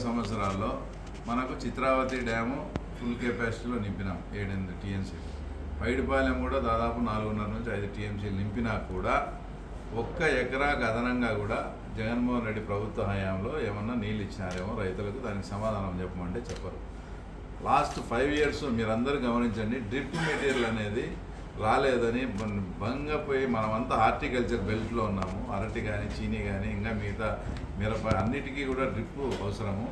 సంవత్సరాల్లో మనకు Chitravati dam full కెపాసిటీలో నింపినాం 7-8 టీఎంసీలు. పైడిపాలెం కూడా దాదాపు 4.5 నుంచి 5 టీఎంసీలు నింపినా కూడా ఒక్క ఎకరాకు అదనంగా కూడా జగన్మోహన్ రెడ్డి ప్రభుత్వ హయాంలో ఏమన్నా నీళ్ళు ఇచ్చినారేమో రైతులకు, దానికి సమాధానం చెప్పమంటే చెప్పరు. లాస్ట్ 5 ఇయర్స్ మీరందరూ గమనించండి, డ్రిప్ మెటీరియల్ అనేది రాలేదని భంగపోయి మనమంతా హార్టికల్చర్ బెల్ట్లో ఉన్నాము. అరటి కానీ, చీనీ కానీ, ఇంకా మిగతా మిరప అన్నిటికీ కూడా డ్రిప్ అవసరము.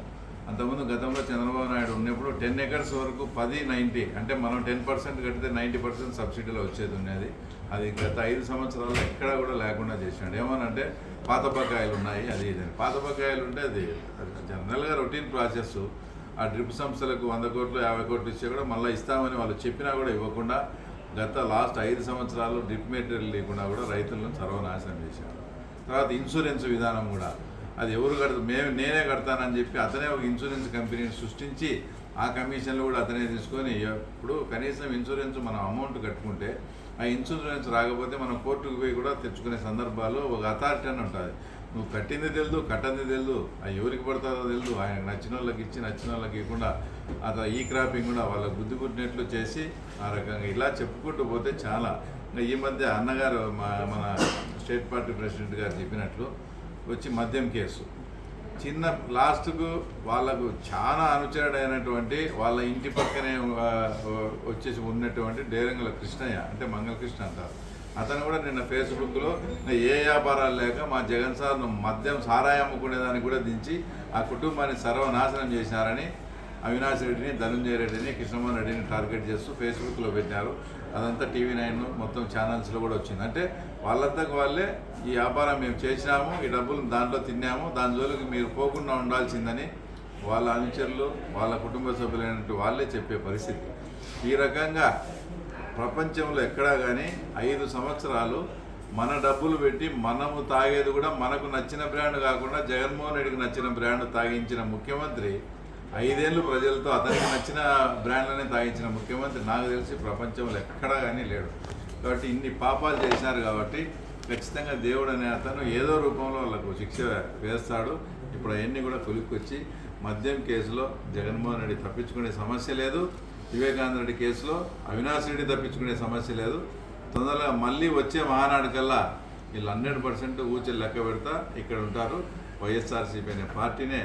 అంతకుముందు గతంలో చంద్రబాబు నాయుడు ఉన్నప్పుడు 10 ఎకర్స్ వరకు 10-90 అంటే మనం 10% కడితే 90% సబ్సిడీలో వచ్చేది ఉన్నది. అది గత 5 సంవత్సరాల్లో ఎక్కడా కూడా లేకుండా చేసినాడు. ఏమనంటే పాత బకాయిలు ఉన్నాయి, అది ఇదని. పాత బకాయిలు ఉంటే అది జనరల్గా రొటీన్ ప్రాసెస్. ఆ డ్రిప్ సంస్థలకు 100 కోట్లు 50 కోట్లు ఇచ్చే కూడా మళ్ళీ ఇస్తామని వాళ్ళు చెప్పినా కూడా ఇవ్వకుండా గత లాస్ట్ 5 సంవత్సరాలు డ్రిప్ మెటీరియల్ లేకుండా కూడా రైతులను సర్వనాశనం చేశారు. తర్వాత ఇన్సూరెన్స్ విధానం కూడా అది ఎవరు నేనే కడతానని చెప్పి అతనే ఒక ఇన్సూరెన్స్ కంపెనీని సృష్టించి ఆ కమిషన్లు కూడా అతనే తీసుకొని ఇప్పుడు కనీసం ఇన్సూరెన్స్ మనం అమౌంట్ కట్టుకుంటే ఆ ఇన్సూరెన్స్ రాకపోతే మనం కోర్టుకు పోయి కూడా తెచ్చుకునే సందర్భాలు ఒక అథారిటీ అని ఉంటుంది. నువ్వు కట్టింది తెలియదు, కట్టంది తెలియదు, అది ఎవరికి పడుతుందో తెలియదు, ఆయనకు నచ్చిన వాళ్ళకి ఇచ్చి నచ్చిన వాళ్ళకి ఇవ్వకుండా అతను ఈ క్రాపింగ్ కూడా వాళ్ళకు బుద్ధి పుట్టినట్లు చేసి ఆ రకంగా ఇలా చెప్పుకుంటూ పోతే చాలా. ఇంకా ఈ మధ్య అన్నగారు మన స్టేట్ పార్టీ ప్రెసిడెంట్ గారు చెప్పినట్లు వచ్చి మద్యం కేసు చిన్న లాస్ట్కు వాళ్ళకు చాలా అనుచరుడైనటువంటి వాళ్ళ ఇంటి పక్కనే వచ్చేసి ఉన్నటువంటి డేరంగుల కృష్ణయ్య, అంటే మంగళకృష్ణ అంటారు, అతను కూడా నిన్న ఫేస్బుక్లో ఏ వ్యాపారాలు లేక మా జగన్ సార్ను మద్యం సారాయి అమ్ముకునేదానికి కూడా దించి ఆ కుటుంబాన్ని సర్వనాశనం చేశారని అవినాష్ రెడ్డిని, ధనంజయ రెడ్డిని, కృష్ణమోహన్ రెడ్డిని టార్గెట్ చేస్తూ ఫేస్బుక్లో పెట్టారు. అదంతా TV9 మొత్తం ఛానల్స్లో కూడా వచ్చింది. అంటే వాళ్ళంతకు వాళ్ళే ఈ వ్యాపారం మేము చేసినాము, ఈ డబ్బులు దాంట్లో తిన్నాము, దాని జోలికి మీరు పోకుండా ఉండాల్సిందని వాళ్ళ అనుచరులు, వాళ్ళ కుటుంబ సభ్యులైనట్టు వాళ్ళే చెప్పే పరిస్థితి. ఈ రకంగా ప్రపంచంలో ఎక్కడా కానీ 5 సంవత్సరాలు మన డబ్బులు పెట్టి మనము తాగేది కూడా మనకు నచ్చిన బ్రాండ్ కాకుండా జగన్మోహన్ రెడ్డికి నచ్చిన బ్రాండ్ తాగించిన ముఖ్యమంత్రి, 5 ఏళ్ళు ప్రజలతో అతనికి నచ్చిన బ్రాండ్లనే తాగించిన ముఖ్యమంత్రి నాకు తెలిసి ప్రపంచంలో ఎక్కడా కానీ లేడు. కాబట్టి ఇన్ని పాపాలు చేసినారు కాబట్టి ఖచ్చితంగా దేవుడు అనే అతను ఏదో రూపంలో వాళ్ళకు శిక్ష వేస్తాడు. ఇప్పుడు అవన్నీ కూడా కొలిక్కొచ్చి మద్యం కేసులో జగన్మోహన్ రెడ్డి తప్పించుకునే సమస్య లేదు, వివేకానంద రెడ్డి కేసులో అవినాష్ రెడ్డి తప్పించుకునే సమస్య లేదు. తొందరగా మళ్ళీ వచ్చే మహానాడు కల్లా వీళ్ళు 100% ఊచలు లెక్క పెడతా ఇక్కడ ఉంటారు. వైఎస్ఆర్సీపీ అనే పార్టీనే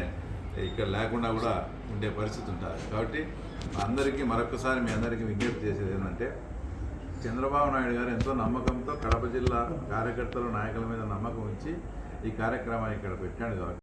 ఇక్కడ లేకుండా కూడా ఉండే పరిస్థితి ఉంటుంది. కాబట్టి అందరికీ మరొకసారి మీ అందరికీ విజ్ఞప్తి చేసేది ఏంటంటే, చంద్రబాబు నాయుడు గారు ఎంతో నమ్మకంతో కడప జిల్లా కార్యకర్తలు, నాయకుల మీద నమ్మకం ఉంచి ఈ కార్యక్రమాన్ని ఇక్కడ పెట్టాడు కాబట్టి